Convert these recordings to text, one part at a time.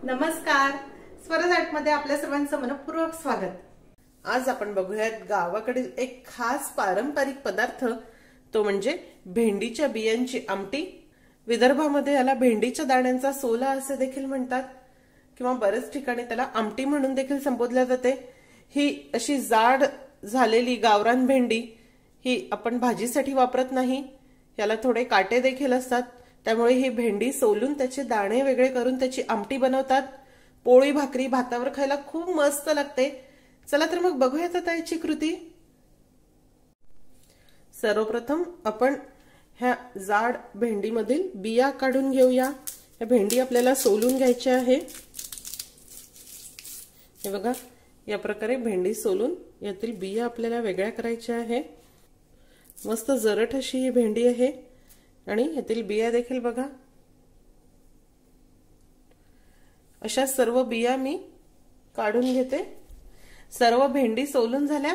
नमस्कार, स्वराज आर्टमध्ये आपल्या सर्वांचं मनपूर्वक स्वागत। आज आपण बघूयात गावाकडील एक खास पारंपरिक पदार्थ, तो म्हणजे भेंडीच्या बियांची आमटी। विदर्भामध्ये याला भेंडीच्या दाण्यांचा सोला असे देखील म्हणतात किंवा बरेच ठिकाणी त्याला आमटी म्हणून देखील संबोधले जाते। ही अशी जाड झालेली गावरान भेंडी ही आपण भाजीसाठी वापरत नाही, याला थोडे काटे देखील असतात, त्यामुळे ही भेंडी सोलून त्याचे दाणे वेगळे करून त्याची आमटी बनवतात। पोळी भाकरी भातावर खायला खूप मस्त लागते। चला तर मग बघूयात आता याची कृती। सर्वप्रथम आपण ह्या जाड भेंडीमधील बिया काढून घेऊया। या भेंडी आपल्याला सोलून घ्यायची आहे। हे बघा, या प्रकारे भेंडी सोलून यातील बिया आपल्याला वेगळ्या करायच्या आहे। मस्त जरट अशी ही भेंडी आहे आणि यातील बिया देखील बघा। अशा सर्व बिया मी काढून घेते। सर्व भेंडी सोलून झाल्या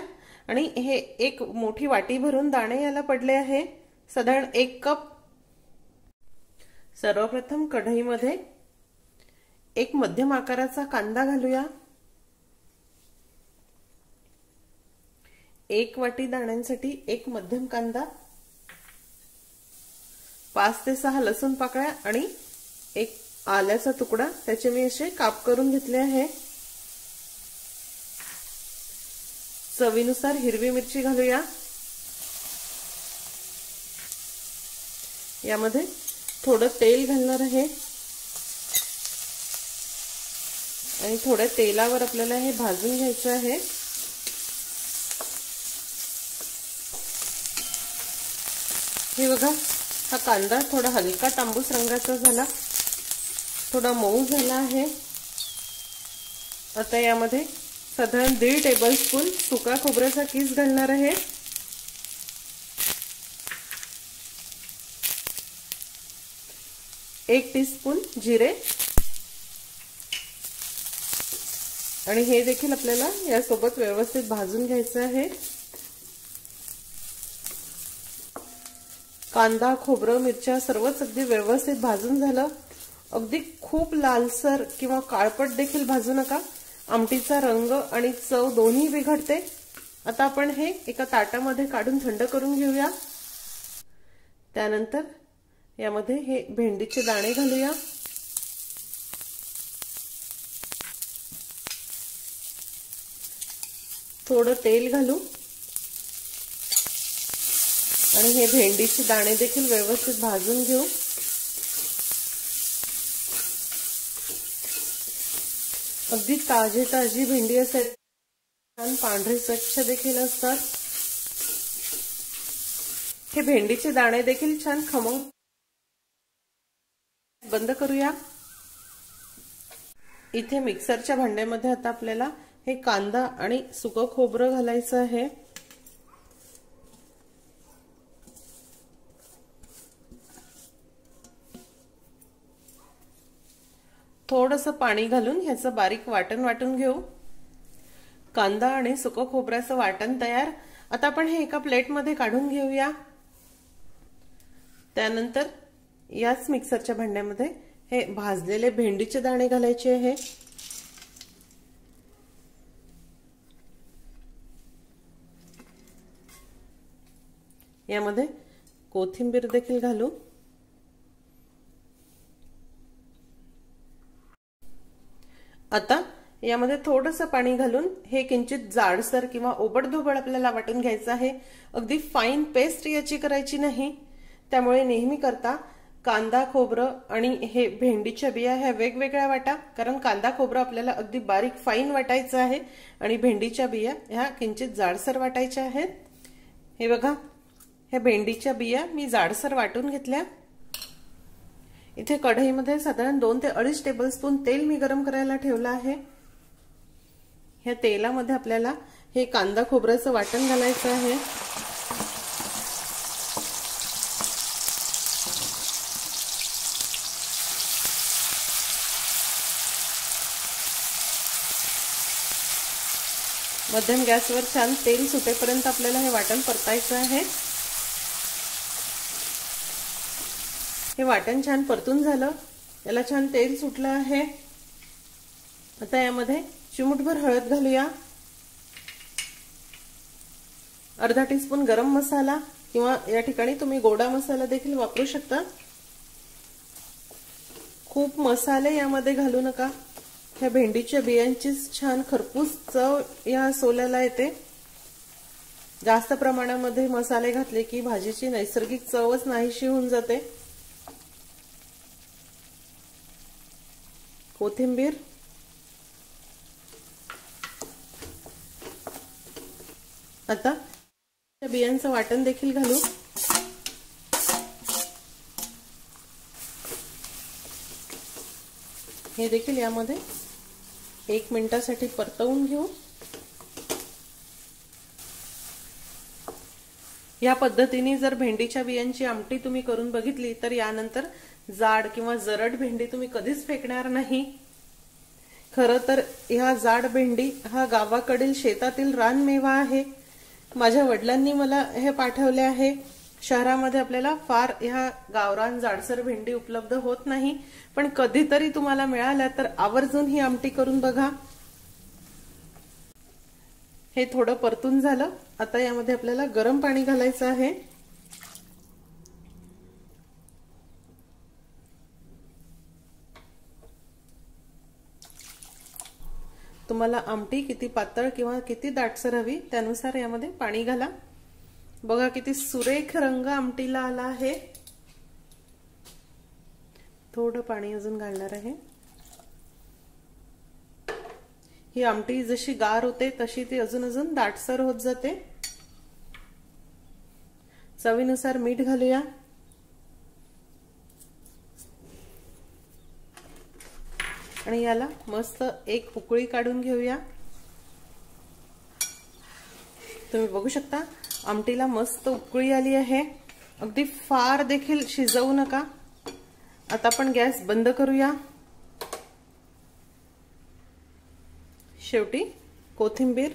आणि हे एक मोठी वाटी भरून दाणे याला पडले आहे, साधारण 1 कप। सर्वप्रथम कढईमध्ये एक मध्यम आकाराचा कांदा घालूया। 1 वाटी दाण्यांसाठी 1 मध्यम कांदा, 5 ते 6 लसूण पाकळ्या आणि 1 आल्याचा तुकडा, त्याचे मी असे काप करून घेतले आहे। चवीनुसार हिरवी मिरची घालूया। यामध्ये थोडं तेल घालणार आहे आणि थोड्या तेलावर आपल्याला हे भाजून घ्यायचं आहे। हे बघा, हा कांदा थोडा हलका तांबूस रंगाचा झाला, थोडा मऊ झाला आहे। आता यामध्ये साधारण 1.5 टेबलस्पून सुका खोबऱ्याचा किस घालणार आहे। 1 टीस्पून जिरे आणि हे देखील आपल्याला यासोबत व्यवस्थित भाजून घ्यायचं आहे। कांदा, खोबरं, मिरच्या सर्वच अगदी व्यवस्थित भाजून झालं। अगदी खूप लालसर किंवा काळपट देखील भाजू नका, आमटीचा रंग आणि चव दोन्ही बिघडते। आता आपण हे एका ताटामध्ये काढून थंड करून घेऊया। त्यानंतर यामध्ये हे भेंडीचे दाणे घालूया। थोडं तेल घालू आणि हे भेंडीचे दाणे देखील व्यवस्थित भाजून घेऊ। अगदी ताजी भेंडी असेल, छान पांढरे स्वच्छ देखील असतात। हे भेंडीचे दाणे देखील छान खमंग। बंद करूया। इथे मिक्सरच्या भांड्यामध्ये आता आपल्याला हे कांदा आणि सुकं खोबरं घालायचं आहे। थोडंसं पाणी घालून ह्याचं बारीक वाटण घेऊ। कांदा आणि सुकं खोबऱ्याचं वाटण तयार। आता आपण हे एका प्लेटमध्ये काढून घेऊया। त्यानंतर याच मिक्सरच्या भांड्यामध्ये हे भाजलेले भेंडीचे दाणे घालायचे आहे। यामध्ये कोथिंबीर देखील घालू। आता यामध्ये थोडंसं पाणी घालून हे किंचित जाडसर किंवा ओबडधोबड आपल्याला वाटून घ्यायचं आहे। अगदी फाईन पेस्ट याची करायची नाही, त्यामुळे नेहमी करता कांदा, खोबरं आणि हे भेंडीच्या बिया ह्या वेगवेगळ्या वाटा, कारण कांदा खोबरं आपल्याला अगदी बारीक फाईन वाटायचं आहे आणि भेंडीच्या बिया ह्या किंचित जाडसर वाटायच्या आहेत। हे बघा, ह्या भेंडीच्या बिया मी जाडसर वाटून घेतल्या। इथे कढईमध्ये साधारण 2 ते 2.5 टेबलस्पून तेल मी गरम करायला ठेवलं आहे। ह्या तेलामध्ये आपल्याला हे कांदा खोबऱ्याचं वाटण घालायचं आहे। मध्यम गॅसवर छान तेल सुटेपर्यंत आपल्याला हे वाटण परतायचं आहे। हे वाटण छान परतून झालं, याला छान तेल सुटलं आहे। आता यामध्ये चिमूटभर हळद घालूया, अर्धा टीस्पून गरम मसाला किंवा या ठिकाणी तुम्ही गोडा मसाला देखील वापरू शकता। खूप मसाले यामध्ये घालू नका, ह्या भेंडीच्या बियांची छान खरपूस चव या सोल्याला येते। जास्त प्रमाणामध्ये मसाले घातले की भाजीची नैसर्गिक चवच नाहीशी होऊन जाते। कोथिंबीर, आता बियांचं वाटण देखील घालू। हे देखील यामध्ये 1 मिनिटासाठी परतवून घेऊ। या पद्धतीने जर भेंडीच्या बियांची आमटी तुम्ही करून बघितली तर यानंतर जाड किंवा जरड भेंडी तुम्ही कधीच फेकणार नाही। खरं तर ह्या जाड भेंडी हा गावाकडील शेतातील रानमेवा आहे। माझ्या वडिलांनी मला हे पाठवले आहे। शहरामध्ये आपल्याला फार ह्या गावरान जाडसर भेंडी उपलब्ध होत नाही, पण कधीतरी तुम्हाला मिळाल्या तर आवर्जून ही आमटी करून बघा। हे थोडं परतून झालं, आता यामध्ये आपल्याला गरम पाणी घालायचं आहे। तुम्हाला आमटी किती पातळ किंवा किती दाटसर हवी त्यानुसार यामध्ये पाणी घाला। बघा किती सुरेख रंग आमटीला आला आहे। थोडं पाणी अजून घालणार आहे। ही आमटी जशी गार होते तशी ती अजून दाटसर होत जाते। चवीनुसार मीठ घालूया, आणि याला मस्त एक उकळी काढून घेऊया। तुम्ही बघू शकता आमटीला मस्त उकळी आली आहे, अगदी फार देखील शिजवू नका। आता आपण गॅस बंद करूया। शेवटी कोथिंबीर,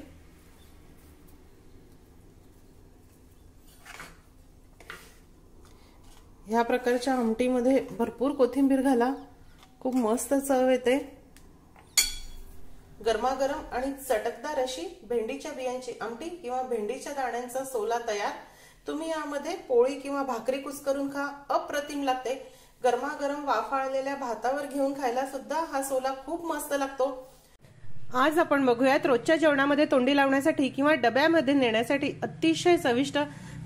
ह्या प्रकारच्या आमटीमध्ये भरपूर कोथिंबीर घाला, खूप मस्त चव येते। गरमागरम आणि चटकदार अशी भेंडीच्या बियांची आमटी किंवा भेंडीच्या दाण्यांचा सोला तयार। तुम्ही यामध्ये पोळी किंवा भाकरी कुस्करून खा, अप्रतिम लागते। गरमागरम वाफाळलेल्या भातावर घेऊन खायला सुद्धा हा सोला खूप मस्त लागतो। आज आपण बघूयात रोजच्या जेवणामध्ये तोंडी लावण्यासाठी किंवा डब्यामध्ये नेण्यासाठी अतिशय चविष्ट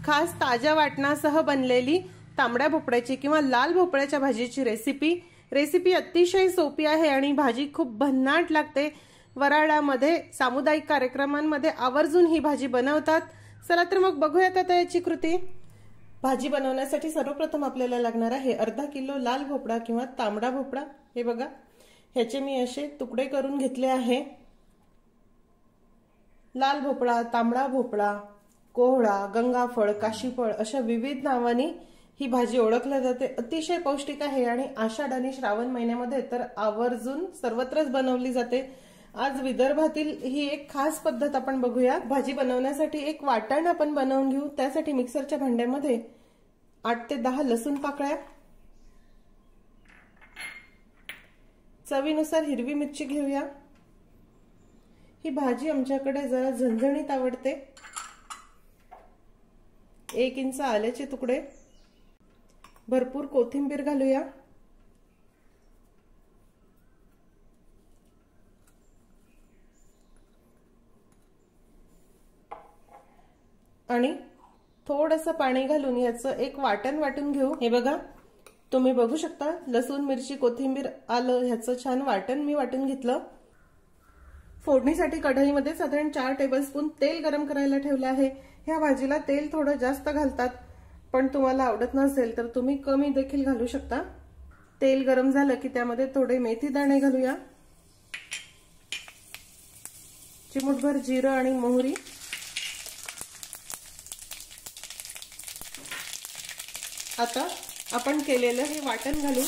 खास ताज्या वाटणासह बनलेली तांबड्या भोपळ्याची किंवा लाल भोपळ्याच्या भाजीची रेसिपी अतिशय सोपी आहे आणि भाजी खूप भन्नाट लागते। वराळामध्ये सामुदायिक कार्यक्रमांमध्ये आवर्जून ही भाजी बनवतात। चला तर मग बघूयात आता याची कृती। भाजी बनवण्यासाठी सर्वप्रथम आपल्याला लागणार आहे अर्धा किलो लाल भोपळा किंवा तांबडा भोपळा। हे बघा, ह्याचे मी असे तुकडे करून घेतले आहे। लाल भोपळा, तांबडा भोपळा, कोहळा, गंगाफळ, काशीफळ अशा विविध नावांनी ही भाजी ओळखली जाते। अतिशय पौष्टिक आहे आणि आषाढ आणि श्रावण महिन्यामध्ये तर आवर्जून सर्वत्रच बनवली जाते। आज विदर्भातील ही एक खास पद्धत आपण बघूया। भाजी बनवण्यासाठी एक वाटण आपण बनवून घेऊ। त्यासाठी मिक्सरच्या भांड्यामध्ये 8 ते 10 लसूण पाकळ्या, चवीनुसार हिरवी मिरची घेऊया। ही भाजी आमच्याकडे जरा झणझणीत आवडते। 1 इंच आल्याचे तुकडे, भरपूर कोथिंबीर घालूया, आणि थोडंसं पाणी घालून याचं एक वाटण वाटून घेऊ। हे बघा, तुम्ही बघू शकता लसूण, मिरची, कोथिंबीर, आलं ह्याचं छान वाटण मी वाटून घेतलं। फोडणीसाठी कढईमध्ये साधारण 4 टेबलस्पून तेल गरम करायला ठेवले आहे। ह्या भाजीला तेल थोडं जास्त घालतात, पण तुम्हाला आवडत नसेल तर तुम्ही कमी देखील घालू शकता। तेल गरम झालं की त्यामध्ये थोडे मेथी दाणे घालूया, चिमूटभर जिरं आणि मोहरी, आता आपण केलेलं हे वाटण घालू।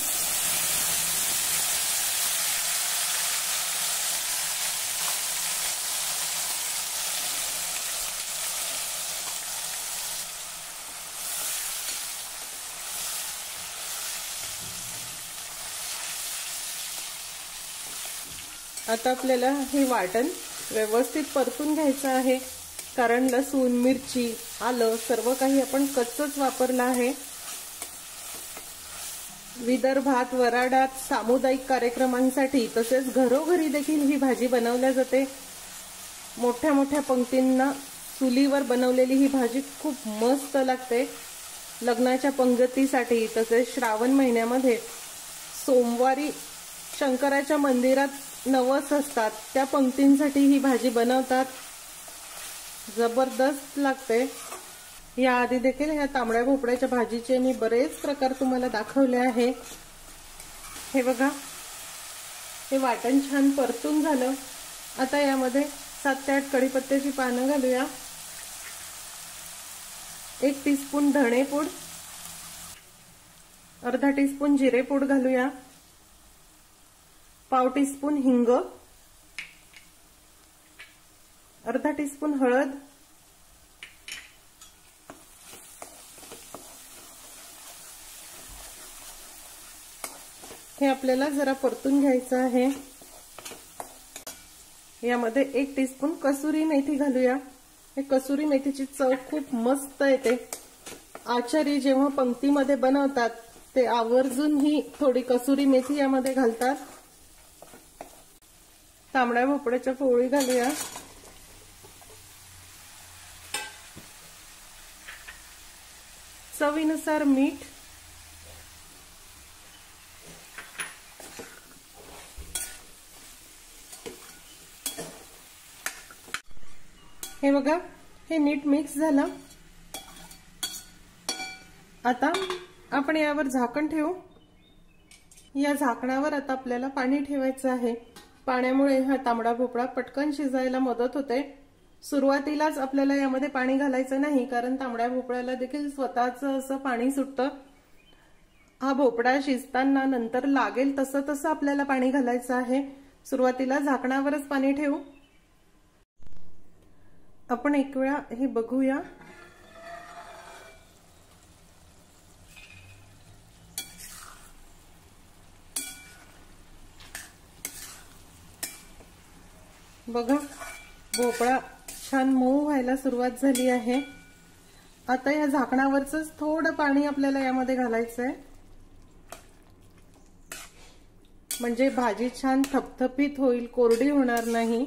आता आपल्याला हे वाटण व्यवस्थित परतून घ्यायचं आहे, कारण लसूण, मिरची, आलं सर्व काही आपण कच्चंच वापरलं आहे. विदर्भात, वराडात सामुदायिक कार्यक्रमांसाठी तसेच घरोघरी देखील ही भाजी बनवल्या जाते. मोठ्या मोठ्या पंक्तींना चुलीवर बनवलेली ही भाजी खूप मस्त लागते. लग्नाच्या पंगतीसाठी तसेच श्रावण महिन्यामध्ये सोमवारी शंकराच्या मंदिरात नवस असतात, त्या पंक्तींसाठी ही भाजी बनवतात. जबरदस्त लागते. याआधी देखील ह्या तांबड्या भोपळ्याच्या भाजीचे मी बरेच प्रकार तुम्हाला दाखवले आहे. हे बघा, हे वाटण छान परतून झालं. आता यामध्ये 7 ते 8 कढीपत्त्याची पानं घालूया. 1 टीस्पून धणेपूड, अर्धा टीस्पून जिरेपूड घालूया. पाव टीस्पून हिंग, अर्धा टीस्पून हळद, हे आपल्याला जरा परतून घ्यायचं आहे. यामध्ये 1 टीस्पून कसुरी मेथी घालूया. हे कसुरी मेथीची चव खूप मस्त येते. आचारी जेव्हा पंक्तीमध्ये बनवतात ते आवर्जून ही थोडी कसुरी मेथी यामध्ये घालतात. तांबड्या भोपळ्याच्या पोळी घालूया. चवीनुसार मीठ, हे बघा, हे नीट मिक्स झालं. आता आपण यावर झाकण ठेवू. या झाकणावर आता आपल्याला पाणी ठेवायचं आहे. पाण्यामुळे हा तांबडा भोपळा पटकन शिजायला मदत होते. सुरुवातीलाच आपल्याला यामध्ये पाणी घालायचं नाही, कारण तांबड्या भोपळ्याला देखील स्वतःचं असं पाणी सुटतं. हा भोपळा शिजताना नंतर लागेल तसं तसं आपल्याला पाणी घालायचं आहे. सुरुवातीला झाकणावरच पाणी ठेवू. आपण एक वेळा हे बघूया. बघा, भोपळा छान मऊ व्हायला सुरुवात झाली आहे. आता या झाकणावरच थोडं पाणी आपल्याला यामध्ये घालायचं आहे, म्हणजे भाजी छान थपथपीत होईल, कोरडी होणार नाही.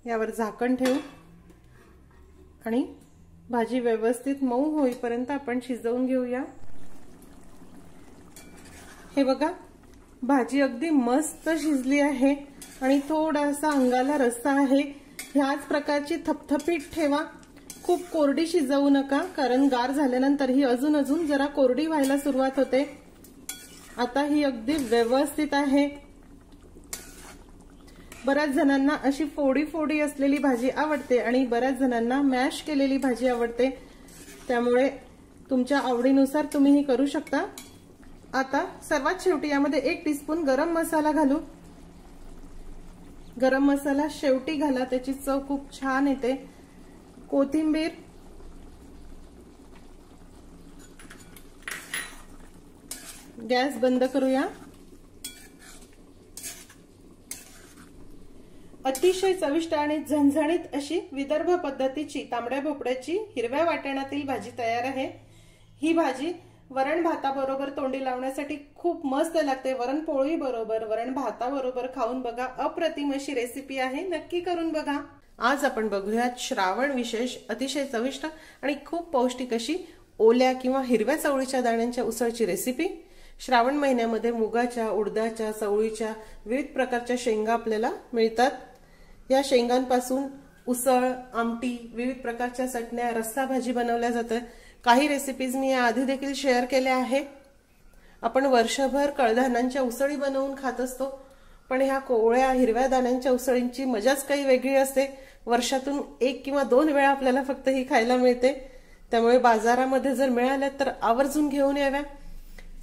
यावर झाकण ठेवू आणि भाजी व्यवस्थित मऊ होईपर्यंत आपण शिजवून घेऊया. हे बघा, भाजी अगदी मस्त शिजली आहे आणि थोडासा अंगाला रस्सा आहे. ह्याच प्रकारची थपथपीत ठेवा. खूप कोरडी शिजवू नका, कारण गार झाल्यानंतर ही अजून जरा कोरडी व्हायला सुरुवात होते. आता ही अगदी व्यवस्थित आहे. बऱ्याच जणांना अशी फोडी फोडी असलेली भाजी आवडते आणि बऱ्याच जणांना मॅश केलेली भाजी आवडते. त्यामुळे तुमच्या आवडीनुसार तुम्ही ही करू शकता. आता सर्वात शेवटी यामध्ये 1 टीस्पून गरम मसाला घालू. गरम मसाला शेवटी घाला, त्याची चव खूप छान येते. कोथिंबीर, गॅस बंद करूया. अतिशय चविष्ट आणि झणझणीत अशी विदर्भ पद्धतीची तांबड्या भोपळ्याची हिरव्या वाटणातील भाजी तयार आहे. ही भाजी वरण भाताबरोबर तोंडी लावण्यासाठी खूप मस्त लागते. वरण पोळी बरोबर, वरण भाताबरोबर खाऊन बघा. अप्रतिम अशी रेसिपी आहे, नक्की करून बघा. आज आपण बघूयात श्रावण विशेष अतिशय चविष्ट आणि खूप पौष्टिक अशी ओल्या किंवा हिरव्या चवळीच्या दाण्यांच्या उसळची रेसिपी. श्रावण महिन्यामध्ये मुगाच्या, उडदाच्या, चवळीच्या विविध प्रकारच्या शेंगा आपल्याला मिळतात. या शेंगांपासून उसळ, आमटी, विविध प्रकारच्या चटण्या, रस्सा भाजी बनवल्या जाते. काही रेसिपीज मी याआधी देखील शेअर केल्या आहे. आपण वर्षभर कडधान्यांच्या उसळी बनवून खात असतो, पण ह्या कोवळ्या हिरव्या दाण्यांच्या उसळींची मजाच काही वेगळी असते. वर्षातून 1 किंवा 2 वेळा आपल्याला फक्त ही खायला मिळते. त्यामुळे बाजारामध्ये जर मिळाल्या तर आवर्जून घेऊन याव्या.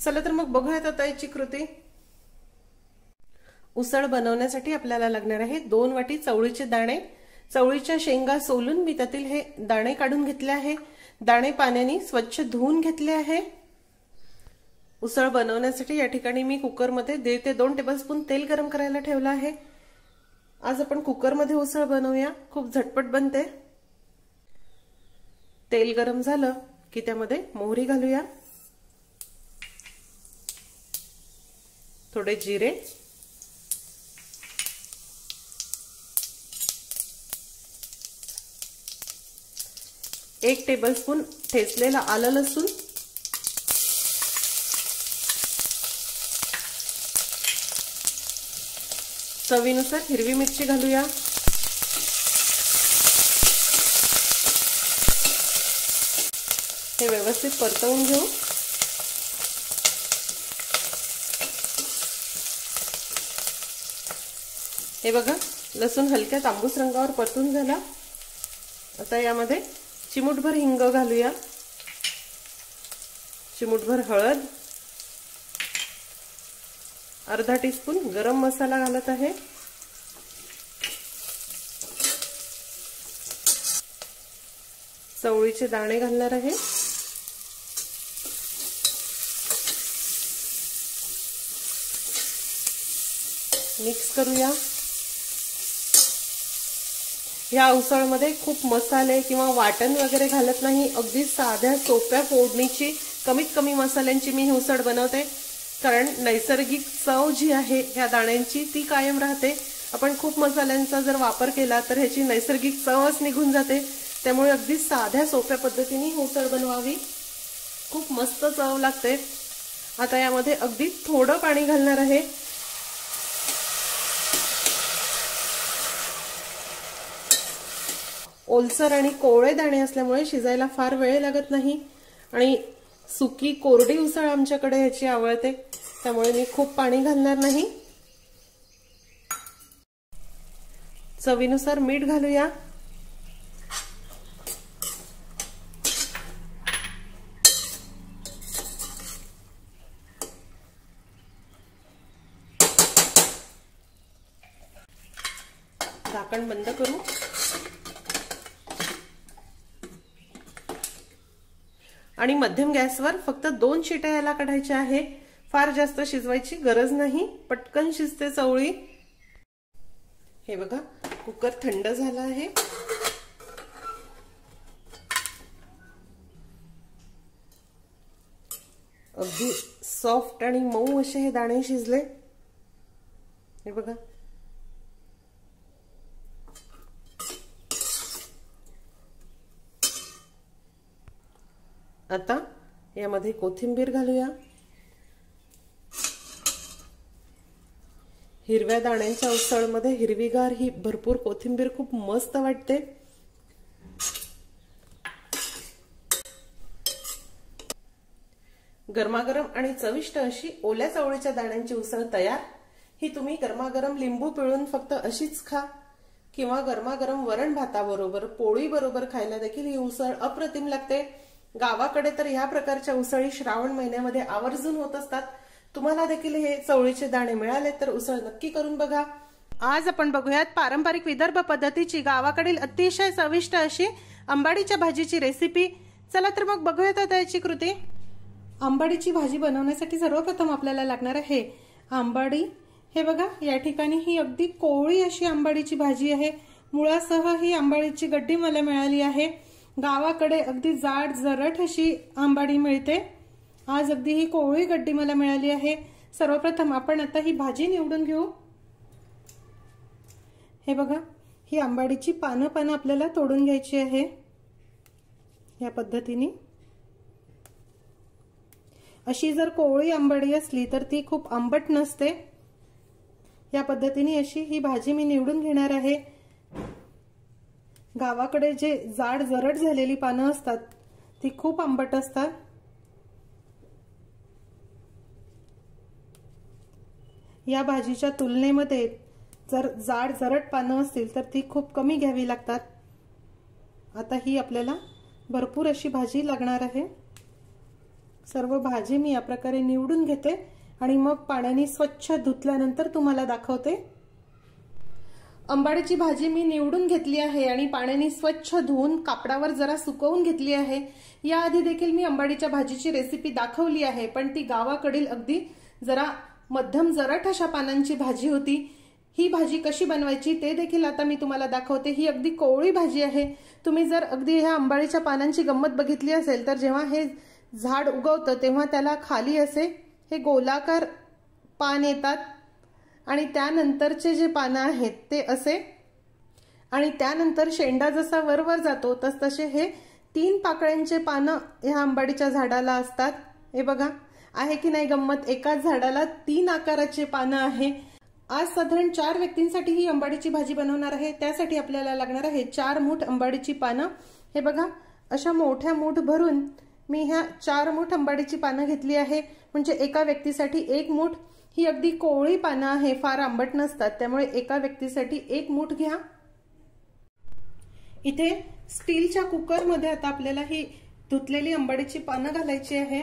चला तर मग बघूयात आता याची कृती. उसळ बनवण्यासाठी आपल्याला लागणार आहे 2 वाटी चवळीचे दाणे. चवळीच्या शेंगा सोलून मी त्यातील हे दाणे काढून घेतले आहे. दाणे पाण्याने स्वच्छ धुवून घेतले आहे. उसळ बनवण्यासाठी या ठिकाणी मी कुकरमध्ये 1.5 ते 2 टेबलस्पून तेल गरम करायला ठेवलं आहे। आज आपण कुकरमध्ये उसळ बनवूया, खूप झटपट बनते। तेल गरम झालं की त्यामध्ये मोहरी घालूया, थोडे जिरे, 1 टेबलस्पून ठेचलेला आलं लसूण, चवीनुसार हिरवी मिरची घालूया, हे व्यवस्थित परतवून घेऊ। हे बघा, लसूण हलक्या तांबूस रंगावर परतून झाला। आता यामध्ये चिमूटभर हिंग घालूया, चिमूटभर हळद, अर्धा टीस्पून गरम मसाला घालत आहे, चवळीचे दाणे घालणार आहे, मिक्स करूया। या उसळमध्ये खूप मसाले किंवा वाटण वगैरे घालत नाही, अगदी साध्या सोप्या फोडणीची कमीत कमी मसाल्यांची मी ही उसळ बनवते, कारण नैसर्गिक चव जी आहे या दाण्यांची ती कायम राहते। आपण खूप मसाल्यांचा जर वापर केला तर ह्याची नैसर्गिक चवच निघून जाते, त्यामुळे अगदी साध्या सोप्या पद्धतीने ही उसळ बनवावी, खूप मस्त चव लागते। आता यामध्ये अगदी थोडं पाणी घालणार आहे, ओलसर आणि कोवळे दाणे असल्यामुळे शिजायला फार वेळ लागत नाही आणि सुकी कोरडी उसळ आमच्याकडे ह्याची आवडते, त्यामुळे मी खूप पाणी घालणार नाही। चवीनुसार मीठ घालूया, झाकण बंद करू आणि मध्यम गॅसवर फक्त 2 शिट्या याला काढायच्या आहे, फार जास्त शिजवायची गरज नाही, पटकन शिजते चवळी। हे बघा, कुकर थंड झाला आहे, अगदी सॉफ्ट आणि मऊ असे हे दाणे शिजले। हे बघा, आता यामध्ये कोथिंबीर घालूया, हिरव्या दाण्यांच्या उसळमध्ये हिरवीगार ही भरपूर कोथिंबीर खूप मस्त वाटते। गरमागरम आणि चविष्ट अशी ओल्या चवळीच्या दाण्यांची उसळ तयार। ही तुम्ही गरमागरम लिंबू पिळून फक्त अशीच खा किंवा गरमागरम वरण भाताबरोबर, पोळी बरोबर खायला देखील ही उसळ अप्रतिम लागते। गावाकडे तर ह्या प्रकारच्या उसळी श्रावण महिन्यामध्ये आवर्जून होत असतात। तुम्हाला देखील हे चवळीचे दाणे मिळाले तर उसळ नक्की करून बघा। आज आपण बघूयात पारंपरिक विदर्भ पद्धतीची गावाकडील अतिशय चविष्ट अशी आंबाडीच्या भाजीची रेसिपी। चला तर मग बघूयात आता याची कृती। आंबाडीची भाजी बनवण्यासाठी सर्वप्रथम आपल्याला लागणार आहे आंबाडी। हे बघा, या ठिकाणी ही अगदी कोवळी अशी आंबाडीची भाजी आहे, मुळासह ही आंबाडीची गड्डी मला मिळाली आहे। गावाकडे अगदी जाड जरट अशी आंबाडी मिळते, आज अगदी ही कोवळी गड्डी मला मिळाली आहे। सर्वप्रथम आपण आता ही भाजी निवडून घेऊ। हे बघा, ही आंबाडीची पानं आपल्याला तोडून घ्यायची आहे या पद्धतीने। अशी जर कोवळी आंबाडी असली तर ती खूप आंबट नसते। या पद्धतीने अशी ही भाजी मी निवडून घेणार आहे। गावाकडे जे जाड जरट झालेली पानं असतात ती खूप आंबट असतात। या भाजीच्या तुलनेमध्ये जर जाड जरट पानं असतील तर ती खूप कमी घ्यावी लागतात। आता ही आपल्याला भरपूर अशी भाजी लागणार आहे। सर्व भाजी मी या प्रकारे निवडून घेते आणि मग पाण्याने स्वच्छ धुतल्यानंतर तुम्हाला दाखवते। आंबाडीची भाजी मी निवडून घेतली आहे आणि पाण्याने स्वच्छ धुवून कापडावर जरा सुकवून घेतली आहे। याआधी देखील मी आंबाडीच्या भाजीची रेसिपी दाखवली आहे, पण ती गावाकडील अगदी जरा मध्यम जरट अशा पानांची भाजी होती। ही भाजी कशी बनवायची ते देखील आता मी तुम्हाला दाखवते। ही अगदी कोवळी भाजी आहे। तुम्ही जर अगदी ह्या आंबाडीच्या पानांची गंमत बघितली असेल तर जेव्हा हे झाड उगवतं तेव्हा त्याला खाली असे हे गोलाकार पान येतात आणि त्यानंतरचे जे पानं आहेत ते असे, आणि त्यानंतर शेंडा जसा वरवर जातो तसतसे हे 3 पाकळ्यांचे पानं ह्या आंबाडीच्या झाडाला असतात। हे बघा आहे की नाही गंमत, एकाच झाडाला 3 आकाराचे पानं आहे। आज साधारण 4 व्यक्तींसाठी ही आंबाडीची भाजी बनवणार आहे। त्यासाठी आपल्याला लागणार आहे 4 मूठ आंबाडीची पानं। हे बघा अशा मोठ्या मूठ भरून मी ह्या 4 मूठ आंबाडीची पानं घेतली आहे, म्हणजे एका व्यक्तीसाठी 1 मूठ। ही अगदी कोवळी पानं आहे, फार आंबट नसतात, त्यामुळे एका व्यक्तीसाठी 1 मूठ घ्या। इथे स्टीलच्या कुकरमध्ये आता आपल्याला ही धुतलेली आंबाडीची पानं घालायची आहे।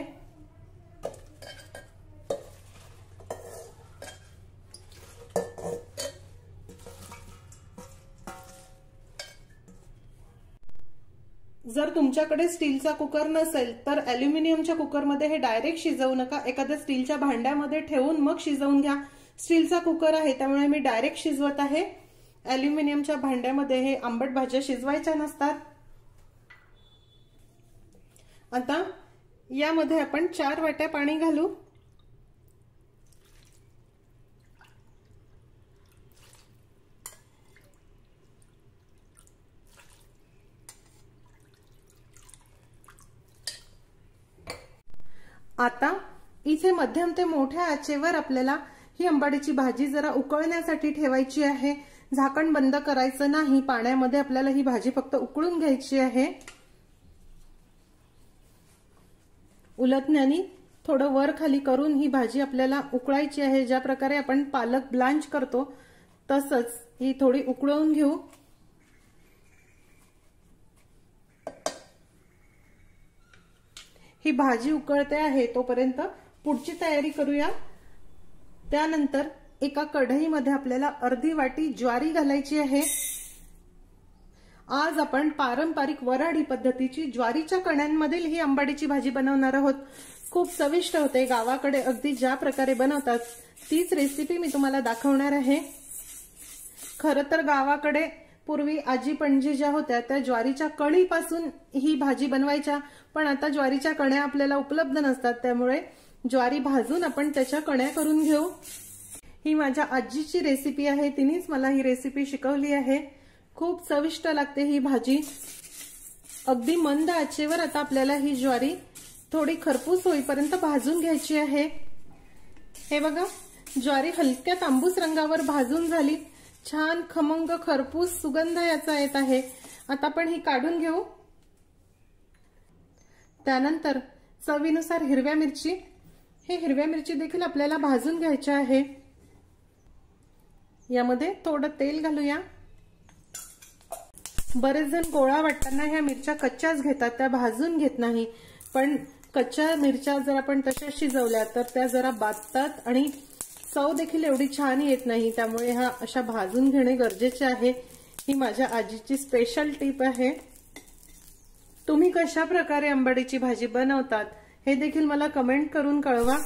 जर तुमच्याकडे स्टीलचा कुकर नसेल तर ॲल्युमिनियमच्या कुकरमध्ये हे डायरेक्ट शिजवू नका, एखाद्या स्टीलच्या भांड्यामध्ये ठेवून मग शिजवून घ्या। स्टीलचा कुकर आहे त्यामुळे मी डायरेक्ट शिजवत आहे। ॲल्युमिनियमच्या भांड्यामध्ये हे आंबट भाज्या शिजवायच्या नसतात। आता यामध्ये आपण 4 वाट्या पाणी घालू। आता इथे मध्यम ते मोठ्या आचेवर आपल्याला ही आंबाडीची भाजी जरा उकळण्यासाठी ठेवायची आहे। झाकण बंद करायचं नाही, पाण्यामध्ये आपल्याला ही भाजी फक्त उकळून घ्यायची आहे। उलटण्याने थोडं वर खाली करून ही भाजी आपल्याला उकळायची आहे। ज्या प्रकारे आपण पालक ब्लांच करतो तसंच ही थोडी उकळवून घेऊ। ही भाजी उकळते आहे तोपर्यंत पुढची तयारी करूया। त्यानंतर एका कढईमध्ये आपल्याला अर्धी वाटी ज्वारी घालायची आहे। आज आपण पारंपरिक वऱ्हाडी पद्धतीची ज्वारीच्या कण्यांमधील ही आंबाडीची भाजी बनवणार आहोत। खूप चविष्ट होते, गावाकडे अगदी ज्या प्रकारे बनवतात तीच रेसिपी मी तुम्हाला दाखवणार आहे। खरं तर गावाकडे पूर्वी आजी पणजी ज्या होत्या त्या ज्वारीच्या कणीपासून ही भाजी बनवायच्या, पण आता ज्वारीच्या कण्या आपल्याला उपलब्ध नसतात, त्यामुळे ज्वारी भाजून आपण त्याच्या कण्या करून घेऊ। ही माझ्या आजीची रेसिपी आहे, तिनेच मला ही रेसिपी शिकवली आहे। खूप चविष्ट लागते ही भाजी। अगदी मंद आचेवर आता आपल्याला ही ज्वारी थोडी खरपूस होईपर्यंत भाजून घ्यायची आहे। हे बघा ज्वारी हलक्या तांबूस रंगावर भाजून झाली, छान खमंग खरपूस सुगंध याचा येत आहे। आता आपण ही काढून घेऊ। त्यानंतर चवीनुसार हिरव्या मिरची, हे हिरव्या मिरची देखील आपल्याला भाजून घ्यायच्या आहे। यामध्ये थोडं तेल घालूया। बरेच जण गोळा वाटताना ह्या मिरच्या कच्च्याच घेतात, त्या भाजून घेत नाही, पण कच्च्या मिरच्या जर आपण तशा शिजवल्या तर त्या जरा बाधतात आणि चव देखील एवढी छान येत नाही, त्यामुळे ह्या अशा भाजून घेणे गरजेचे आहे। ही माझ्या आजीची स्पेशल टिप आहे। तुम्ही कशा प्रकारे आंबाडीची भाजी बनवतात हे देखील मला कमेंट करून कळवा।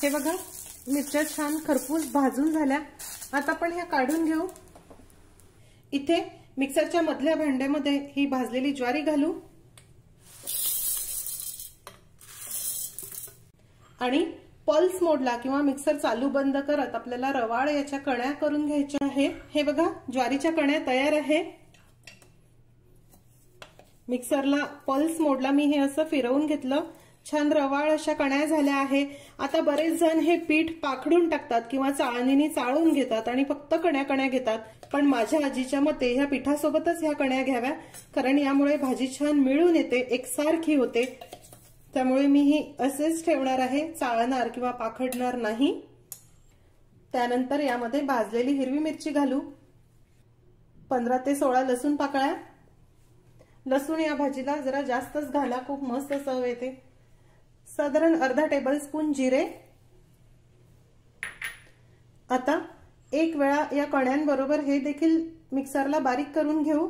हे बघा मिरच्या छान खरपूस भाजून झाल्या, आता आपण ह्या काढून घेऊ। इथे मिक्सरच्या मधल्या भांड्यामध्ये ही भाजलेली ज्वारी घालू आणि पल्स मोडला किंवा मिक्सर चालू बंद करत आपल्याला रवाळ याच्या कण्या करून घ्यायच्या आहे। हे बघा ज्वारीच्या कण्या तयार आहे। मिक्सरला पल्स मोडला मी हे असं फिरवून घेतलं, छान रवाळ अशा कण्या झाल्या आहे। आता बरेच जण हे पीठ पाखडून टाकतात किंवा चाळणीने चाळून घेतात आणि फक्त कण्या कण्या घेतात, पण माझ्या आजीच्या मते ह्या पिठासोबतच ह्या कण्या घ्याव्या, कारण यामुळे भाजी छान मिळून येते, एकसारखी होते। त्यामुळे मी ही असेच ठेवणार आहे, चाळणार किंवा पाखडणार नाही। त्यानंतर यामध्ये भाजलेली हिरवी मिरची घालू, 15 ते 16 लसूण पाकळ्या। लसूण या भाजीला जरा जास्तच घाला, खूप मस्त चव येते। साधारण अर्धा टेबलस्पून जिरे। आता एक वेळा या कण्यांबरोबर हे देखील मिक्सरला बारीक करून घेऊ।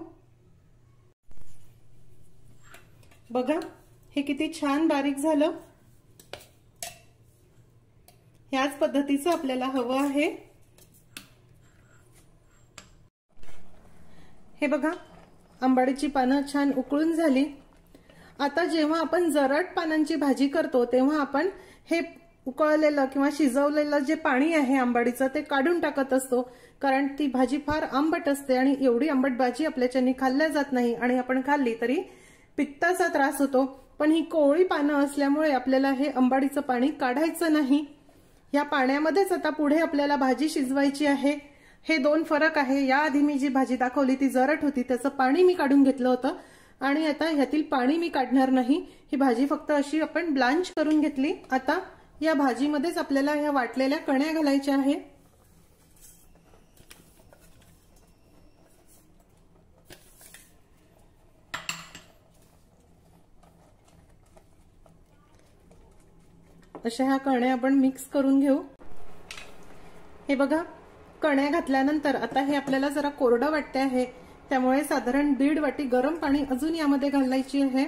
बघा हे किती छान बारीक झालं। ह्याच पद्धतीचं आपल्याला हवं आहे। हे बघा आंबाडीची पानं छान उकळून झाली। आता जेव्हा आपण जरट पानांची भाजी करतो तेव्हा आपण हे उकळलेलं किंवा शिजवलेलं जे पाणी आहे आंबाडीचं ते काढून टाकत असतो, कारण ती भाजी फार आंबट असते आणि एवढी आंबट भाजी आपल्याच्यानी खाल्ल्या जात नाही आणि आपण खाल्ली तरी पित्ताचा त्रास होतो। पण ही कोवळी पानं असल्यामुळे आपल्याला हे आंबाडीचं पाणी काढायचं नाही। या पाण्यामध्येच आता पुढे आपल्याला भाजी शिजवायची आहे। हे दोन फरक आहे। याआधी मी जी भाजी दाखवली ती जरट होती, त्याचं पाणी मी काढून घेतलं होतं आणि आता ह्यातील पाणी मी काढणार नाही। ही भाजी फक्त अशी आपण ब्लांच करून घेतली। आता या भाजीमध्येच आपल्याला ह्या वाटलेल्या कण्या घालायच्या आहे। अशा ह्या कण्या आपण मिक्स करून घेऊ। हे बघा कण्या घातल्यानंतर आता हे आपल्याला जरा कोरडं वाटते आहे, त्यामुळे साधारण 1.5 वाटी गरम पाणी अजून यामध्ये घालायची आहे,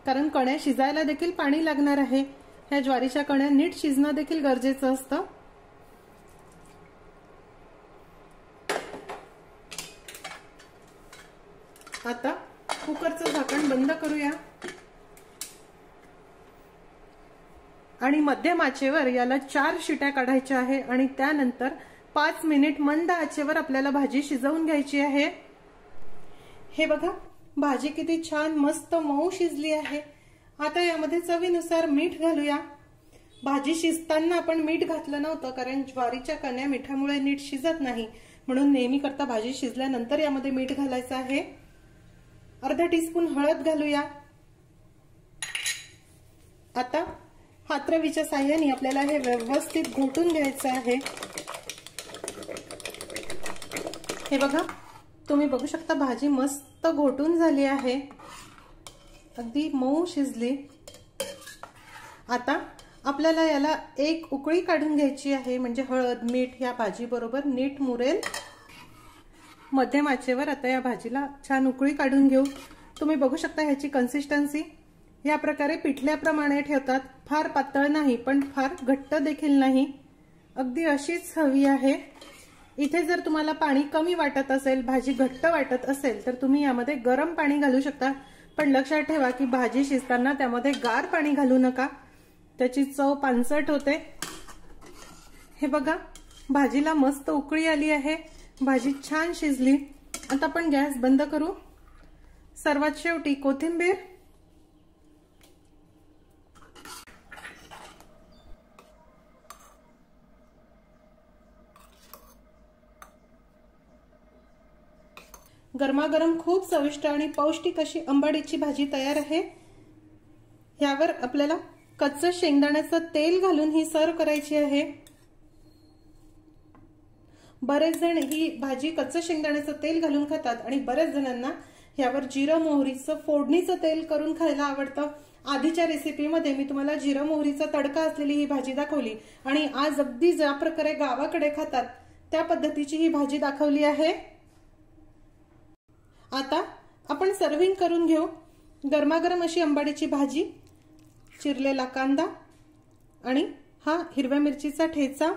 कारण कण्या शिजायला देखील पाणी लागणार आहे। ह्या ज्वारीच्या कण्या नीट शिजणं देखील गरजेचं असतं। आता कुकरचं झाकण बंद करूया आणि मध्यम आचेवर याला 4 शिट्या काढायच्या आहे आणि त्यानंतर 5 मिनिट मंद आचेवर आपल्याला भाजी शिजवून घ्यायची आहे। हे बघा भाजी किती छान मस्त मऊ शिजली आहे। आता यामध्ये चवीनुसार मीठ घालूया। भाजी शिजताना आपण मीठ घातलं नव्हतं, कारण ज्वारीच्या कण्या मिठामुळे नीट शिजत नाही, म्हणून नेहमी करता भाजी शिजल्यानंतर यामध्ये मीठ घालायचं आहे। अर्धा टीस्पून हळद घालूया। आता हातरवीच्या साह्याने आपल्याला हे व्यवस्थित घोटून घ्यायचं आहे। हे बघा तुम्ही बघू शकता भाजी मस्त घोटून झाली आहे, अगदी मऊ शिजली। आता आपल्याला याला एक उकळी काढून घ्यायची आहे, म्हणजे हळद मीठ या भाजी बरोबर नीट मुरेल। मध्यम आचेवर आता या भाजीला छान उकळी काढून घेऊ। तुम्ही बघू शकता ह्याची कन्सिस्टन्सी या प्रकारे पिठल्याप्रमाणे ठेवतात, फार पातळ नाही पण फार घट्ट देखील नाही, अगदी अशीच हवी आहे। इथे जर तुम्हाला पाणी कमी वाटत असेल, भाजी घट्ट वाटत असेल तर तुम्ही यामध्ये गरम पाणी घालू शकता, पण लक्षात ठेवा की भाजी शिजताना त्यामध्ये गार पाणी घालू नका, त्याची चव पानसट होते। हे बघा भाजीला मस्त उकळी आली आहे, भाजी छान शिजली। आता आपण गॅस बंद करू। सर्वात शेवटी कोथिंबीर, गरमागरम खूप चविष्ट आणि पौष्टिक अशी आंबाडीची भाजी तयार आहे। यावर आपल्याला कच्चं शेंगदाण्याचं तेल घालून ही सर्व करायची आहे। बरेच जण ही भाजी कच्चं शेंगदाण्याचं तेल घालून खातात आणि बरेच जणांना यावर जिरं मोहरीचं फोडणीचं तेल करून खायला आवडतं। आधीच्या रेसिपीमध्ये मी तुम्हाला जिरं मोहरीचा तडका असलेली ही भाजी दाखवली आणि आज अगदी ज्या प्रकारे गावाकडे खातात त्या पद्धतीची ही भाजी दाखवली आहे। आता आपण सर्विंग करून घेऊ। गरमागरम अशी आंबाडीची भाजी, चिरलेला कांदा आणि हा हिरव्या मिरचीचा ठेचा।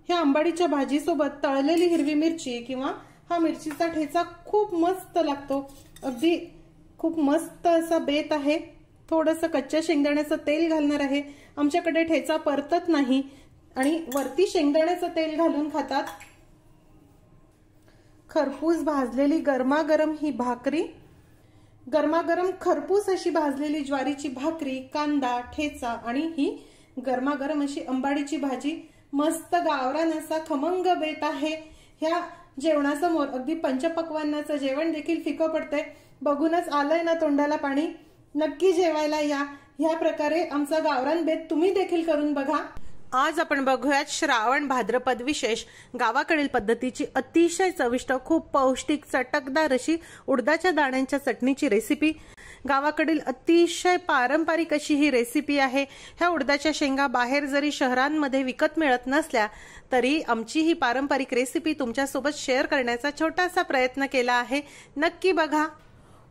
ह्या आंबाडीच्या भाजीसोबत तळलेली हिरवी मिरची किंवा हा मिरचीचा ठेचा खूप मस्त लागतो, अगदी खूप मस्त असा बेत आहे। थोडंसं कच्च्या शेंगदाण्याचं तेल घालणार आहे, आमच्याकडे ठेचा परतत नाही आणि वरती शेंगदाण्याचं तेल घालून खातात। खरपूस भाजलेली गरमागरम ही भाकरी, गरमागरम खरपूस अशी भाजलेली ज्वारीची भाकरी, कांदा, ठेचा आणि ही गरमागरम अशी आंबाडीची भाजी, मस्त गावरान असा खमंग बेत आहे। ह्या जेवणासमोर अगदी पंचपक्वान्नाचं जेवण देखील फिकं पडतंय, बघूनच आलंय ना तोंडाला पाणी। नक्की जेवायला या। ह्या प्रकारे आमचा गावरान बेत तुम्ही देखील करून बघा। आज आपण बघूयात श्रावण भाद्रपद विशेष गावाकडील पद्धतीची अतिशय चविष्ट खूप पौष्टिक चटकदार अशी उडदाच्या दाण्यांच्या चटणीची रेसिपी। गावाकडील अतिशय पारंपरिक अशी ही रेसिपी आहे। ह्या उडदाच्या शेंगा बाहेर जरी शहरांमध्ये विकत मिळत नसल्या तरी आमची ही पारंपरिक रेसिपी तुमच्यासोबत शेअर करण्याचा छोटासा प्रयत्न केला आहे, नक्की बघा।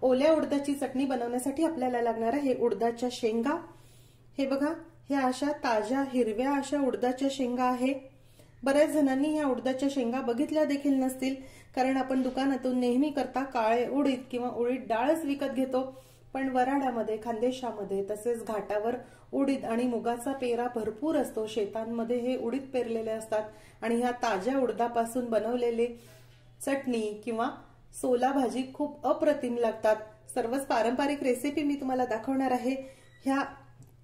ओल्या उडदाची चटणी बनवण्यासाठी आपल्याला लागणार आहे उडदाच्या शेंगा। हे बघा, ह्या अशा ताज्या हिरव्या अशा उडदाच्या शेंगा आहे। बऱ्याच जणांनी ह्या उडदाच्या शेंगा बघितल्या देखील नसतील, कारण आपण दुकानातून नेहमी करता काळे उडीद किंवा उडीद डाळच विकत घेतो। पण वराडामध्ये, खानदेशामध्ये तसेच घाटावर उडीद आणि मुगाचा पेरा भरपूर असतो। शेतांमध्ये हे उडीद पेरलेले असतात आणि ह्या ताज्या उडदापासून बनवलेले चटणी किंवा सोला भाजी खूप अप्रतिम लागतात। सर्वच पारंपरिक रेसिपी मी तुम्हाला दाखवणार आहे। ह्या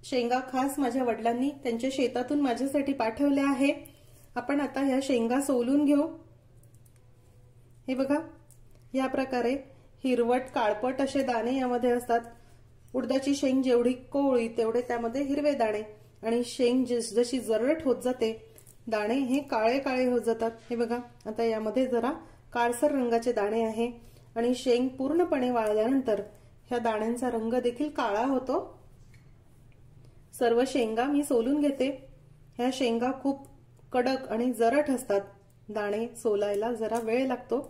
शेंगा खास माझ्या वडिलांनी त्यांच्या शेतातून माझ्यासाठी पाठवल्या आहे। आपण आता ह्या शेंगा सोलून घेऊ। हे बघा, या प्रकारे हिरवट काळपट असे दाणे यामध्ये असतात। उडदाची शेंग जेवढी कोवळी तेवढे त्यामध्ये हिरवे दाणे, आणि शेंग जशी जरट होत जाते दाणे हे काळे काळे होत जातात। हे बघा, आता यामध्ये जरा काळसर रंगाचे दाणे आहे आणि शेंग पूर्णपणे वाळल्यानंतर ह्या दाण्यांचा रंग देखील काळा होतो। सर्व शेंगा मी सोलून घेते। ह्या शेंगा खूप कडक आणि जरट असतात, दाणे सोलायला जरा वेळ लागतो।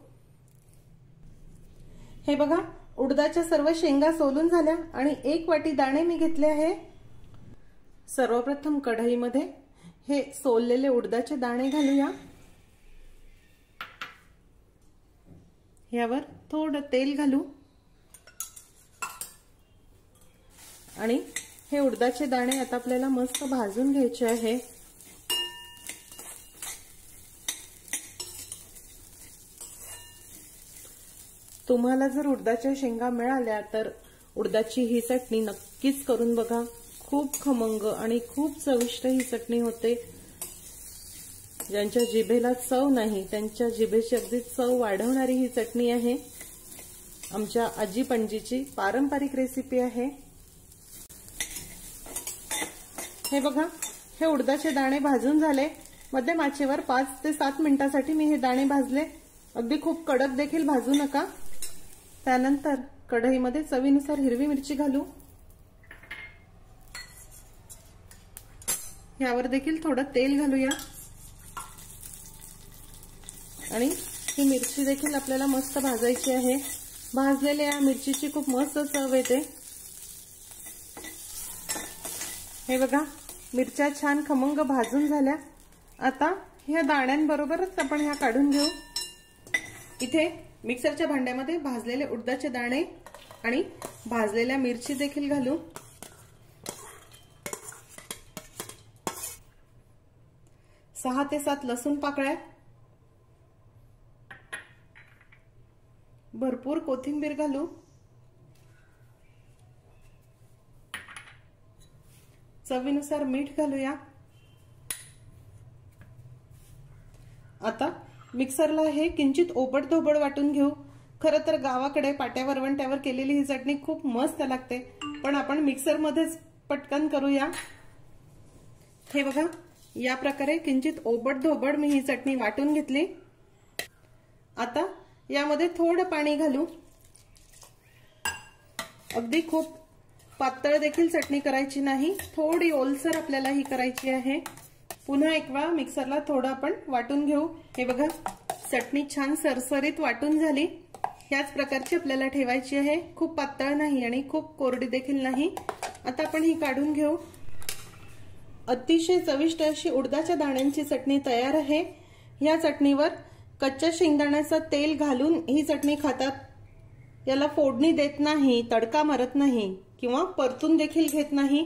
हे बघा, उडदाच्या सर्व शेंगा सोलून झाल्या आणि 1 वाटी दाणे मी घेतले आहे। सर्वप्रथम कढईमध्ये हे सोललेले उडदाचे दाणे घालूया। यावर थोडं तेल घालू आणि हे उडदाचे दाणे आता आपल्याला मस्त भाजून घ्यायचे आहे। तुम्हाला जर उडदाच्या शेंगा मिळाल्या तर उडदाची ही चटणी नक्कीच करून बघा। खूप खमंग आणि खूप चविष्ट ही चटणी होते। ज्यांच्या जिभेला चव नाही त्यांच्या जिभेची अगदी चव वाढवणारी ही चटणी आहे। आमच्या आजी पणजीची पारंपरिक रेसिपी आहे। हे बघा, हे उडदाचे दाणे भाजून झाले। मध्यम आचेवर 5 ते 7 मिनिटांसाठी मी हे दाणे भाजले। अगदी खूप कडक देखील भाजू नका। त्यानंतर कढईमध्ये चवीनुसार हिरवी मिरची घालू। यावर देखील थोडं तेल घालूया आणि ही मिरची देखील आपल्याला मस्त भाजायची आहे। भाजलेल्या मिरचीची खूप मस्त चव येते। हे बघा, मिरच्या छान खमंग भाजून झाल्या। आता ह्या दाण्यांबरोबरच आपण ह्या काढून घेऊ। इथे मिक्सरच्या भांड्यामध्ये भाजलेले उडदाचे दाणे आणि भाजलेल्या मिरची देखील घालू। 6 ते 7 लसूण पाकळ्या, भरपूर कोथिंबीर घालू। चवीनुसार मीठ घालूया। आता मिक्सरला हे किंचित ओबडधोबड वाटून घेऊ। खरं तर गावाकडे पाट्यावर वंट्यावर केलेली ही चटणी खूप मस्त लागते, पण आपण मिक्सरमध्येच पटकन करूया। हे बघा, या प्रकारे किंचित ओबडधोबड मी ही चटणी वाटून घेतली। आता यामध्ये थोडं पाणी घालू। अगदी खूप पातळ देखील चटणी करायची नाही, थोडी ओलसर आपल्याला ही करायची आहे। पुन्हा एक वेळा मिक्सरला थोडं आपण वाटून घेऊ। हे बघा, चटणी छान सरसरीत वाटून झाली। ह्याच प्रकारची आपल्याला ठेवायची आहे, खूप पातळ नाही आणि खूप कोरडी देखील नाही। आता आपण ही काढून घेऊ। अतिशय चविष्ट अशी उडदाच्या दाण्यांची चटणी तयार आहे। या चटणीवर कच्च्या शेंगदाण्याचं तेल घालून ही चटणी खातात। याला फोडणी देत नाही, तडका मारत नाही किंवा परतून देखील घेत नाही।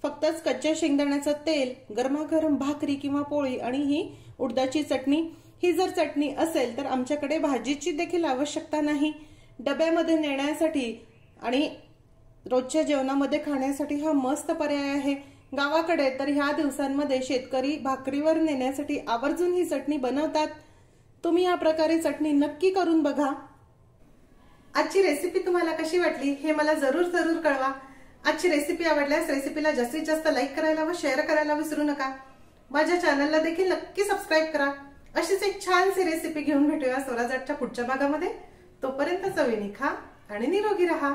फक्तच कच्च्या शेंगदाण्याचं तेल, गरमागरम भाकरी किंवा पोळी आणि ही उडदाची चटणी। ही जर चटणी असेल तर आमच्याकडे भाजीची देखील आवश्यकता नाही। डब्यामध्ये नेण्यासाठी आणि रोजच्या जेवणामध्ये खाण्यासाठी हा मस्त पर्याय आहे। गावाकडे तर ह्या दिवसांमध्ये शेतकरी भाकरीवर नेण्यासाठी आवर्जून ही चटणी बनवतात। तुम्ही या प्रकारे चटणी नक्की करून बघा। आजची रेसिपी तुम्हाला कशी वाटली हे मला जरूर जरूर कळवा। आजची रेसिपी आवडल्यास रेसिपीला जास्तीत जास्त लाईक करायला व शेअर करायला विसरू नका। माझ्या चॅनलला देखील नक्की सबस्क्राईब करा। अशीच एक छानशी रेसिपी घेऊन भेटूया स्वराजच्या पुढच्या भागामध्ये। तोपर्यंत चवीने खा आणि निरोगी रहा।